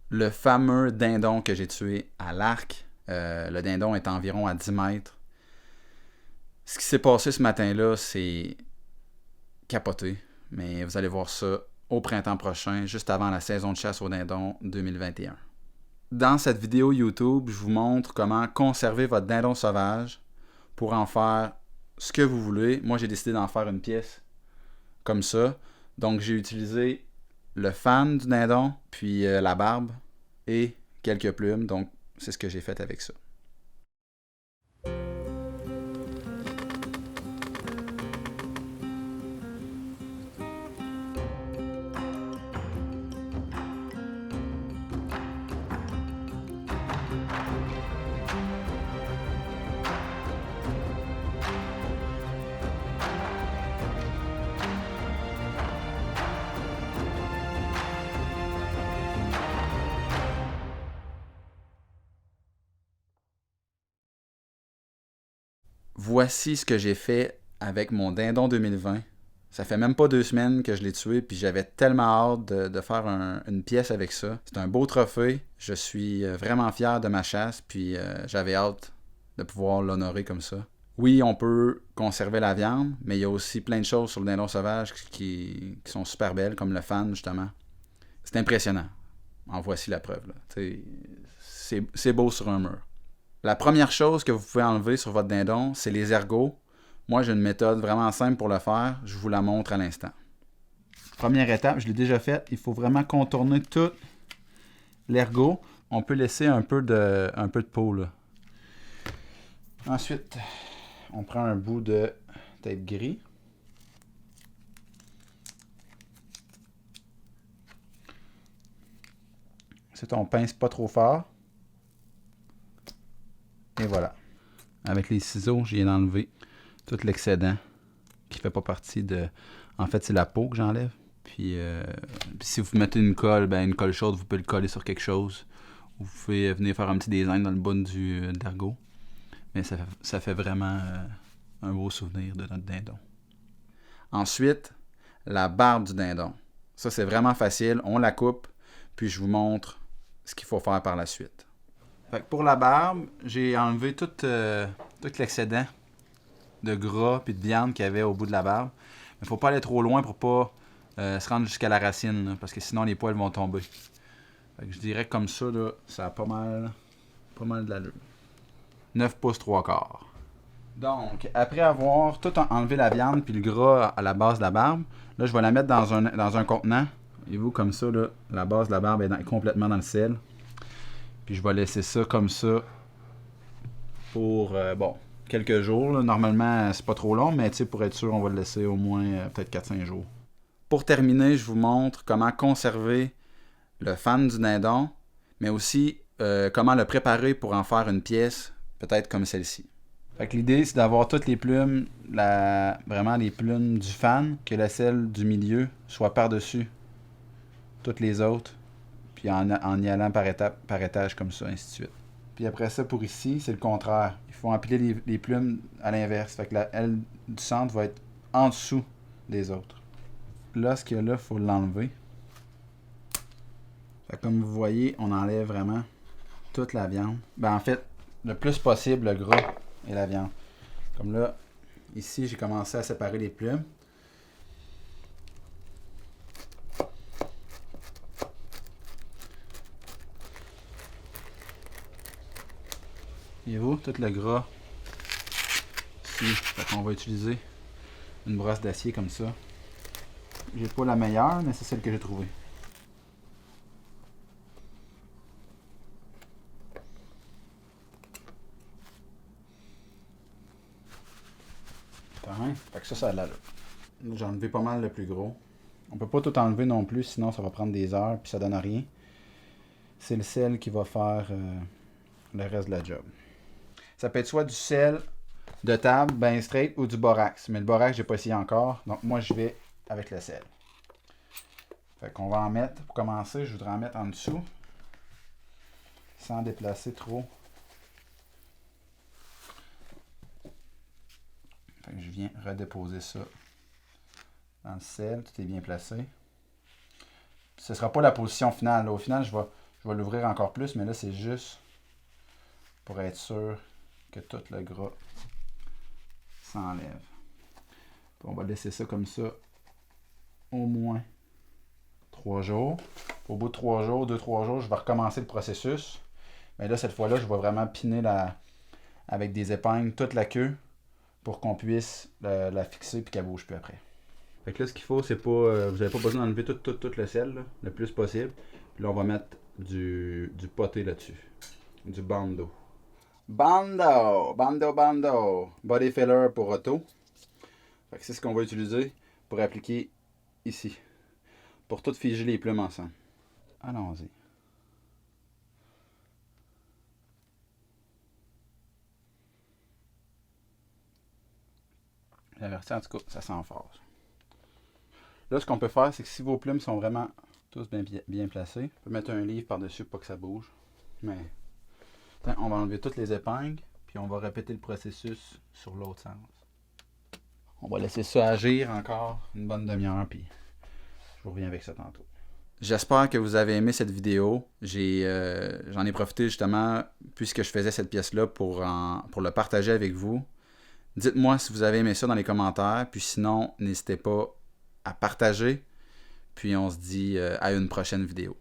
le fameux dindon que j'ai tué à l'arc. Le dindon est environ à 10 mètres. Ce qui s'est passé ce matin-là, c'est capoté. Mais vous allez voir ça au printemps prochain, juste avant la saison de chasse au dindon 2021. Dans cette vidéo YouTube, je vous montre comment conserver votre dindon sauvage pour en faire ce que vous voulez. Moi, j'ai décidé d'en faire une pièce comme ça. Donc, j'ai utilisé le fan du dindon, puis la barbe et quelques plumes. Donc, c'est ce que j'ai fait avec ça. Voici ce que j'ai fait avec mon dindon 2020. Ça fait même pas 2 semaines que je l'ai tué, puis j'avais tellement hâte de faire une pièce avec ça. C'est un beau trophée. Je suis vraiment fier de ma chasse, puis j'avais hâte de pouvoir l'honorer comme ça. Oui, on peut conserver la viande, mais il y a aussi plein de choses sur le dindon sauvage qui sont super belles, comme le fan, justement. C'est impressionnant. En voici la preuve. C'est beau sur un mur. La première chose que vous pouvez enlever sur votre dindon, c'est les ergots. Moi, j'ai une méthode vraiment simple pour le faire. Je vous la montre à l'instant. Première étape, je l'ai déjà faite. Il faut vraiment contourner tout l'ergot. On peut laisser un peu de peau, là. Ensuite, on prend un bout de tête gris. Ensuite, on pince pas trop fort. Et voilà. Avec les ciseaux, je viens d'enlever tout l'excédent qui fait pas partie de... En fait, c'est la peau que j'enlève. Puis si vous mettez une colle, une colle chaude, vous pouvez le coller sur quelque chose. Vous pouvez venir faire un petit design dans le bas de l'ergot. Mais ça fait vraiment un beau souvenir de notre dindon. Ensuite, la barbe du dindon. Ça, c'est vraiment facile. On la coupe, puis je vous montre ce qu'il faut faire par la suite. Fait que pour la barbe, j'ai enlevé tout l'excédent de gras et de viande qu'il y avait au bout de la barbe. Mais il ne faut pas aller trop loin pour pas se rendre jusqu'à la racine, là, parce que sinon les poils vont tomber. Fait que je dirais que comme ça, là, ça a pas mal de l'allure. 9 pouces 3 quarts. Donc, après avoir tout enlevé la viande puis le gras à la base de la barbe, là, je vais la mettre dans un contenant. Et vous, comme ça, là, la base de la barbe est complètement dans le sel. Puis je vais laisser ça comme ça pour, quelques jours. Là. Normalement, c'est pas trop long, mais pour être sûr, on va le laisser au moins peut-être 4-5 jours. Pour terminer, je vous montre comment conserver le fan du dindon, mais aussi comment le préparer pour en faire une pièce, peut-être comme celle-ci. Fait que l'idée, c'est d'avoir toutes les plumes, vraiment les plumes du fan, que la celle du milieu soit par-dessus toutes les autres, puis en y allant par étage comme ça, ainsi de suite. Puis après ça, pour ici, c'est le contraire. Il faut empiler les plumes à l'inverse. Fait que la aile du centre va être en dessous des autres. Là, ce qu'il y a là, il faut l'enlever. Fait que comme vous voyez, on enlève vraiment toute la viande. En fait, le plus possible, le gras et la viande. Comme là, ici, j'ai commencé à séparer les plumes. Voyez-vous, tout le gras ici. Fait qu'on va utiliser une brosse d'acier comme ça. J'ai pas la meilleure, mais c'est celle que j'ai trouvée. Fait que ça a de l'allure. J'ai enlevé pas mal le plus gros. On peut pas tout enlever non plus, sinon ça va prendre des heures puis ça donne rien. C'est le sel qui va faire le reste de la job. Ça peut être soit du sel de table, ben straight, ou du borax. Mais le borax, j'ai pas essayé encore. Donc moi, je vais avec le sel. Fait qu'on va en mettre, pour commencer, je voudrais en mettre en dessous. Sans déplacer trop. Fait que je viens redéposer ça dans le sel. Tout est bien placé. Ce ne sera pas la position finale. Là. Au final, je vais Je vais l'ouvrir encore plus, mais là, c'est juste pour être sûr que tout le gras s'enlève. Puis on va laisser ça comme ça au moins 3 jours. Au bout de 3 jours, 2-3 jours, je vais recommencer le processus. Mais là, cette fois-là, je vais vraiment piner avec des épingles toute la queue pour qu'on puisse la fixer et qu'elle ne bouge plus après. Fait que là, ce qu'il faut, c'est pas. Vous n'avez pas besoin d'enlever tout le sel, là, le plus possible. Puis là, on va mettre du poté là-dessus. Du bando. Bando! Body filler pour auto. Fait que c'est ce qu'on va utiliser pour appliquer ici. Pour tout figer les plumes ensemble. Allons-y. L'averti, en tout cas, ça sent fort. Là, ce qu'on peut faire, c'est que si vos plumes sont vraiment tous bien placés, on peut mettre un livre par-dessus pour pas que ça bouge. Mais on va enlever toutes les épingles, puis on va répéter le processus sur l'autre sens. On va laisser ça agir encore une bonne demi-heure, puis je vous reviens avec ça tantôt. J'espère que vous avez aimé cette vidéo. J'en ai profité justement, puisque je faisais cette pièce-là, pour le partager avec vous. Dites-moi si vous avez aimé ça dans les commentaires, puis sinon, n'hésitez pas à partager. Puis on se dit à une prochaine vidéo.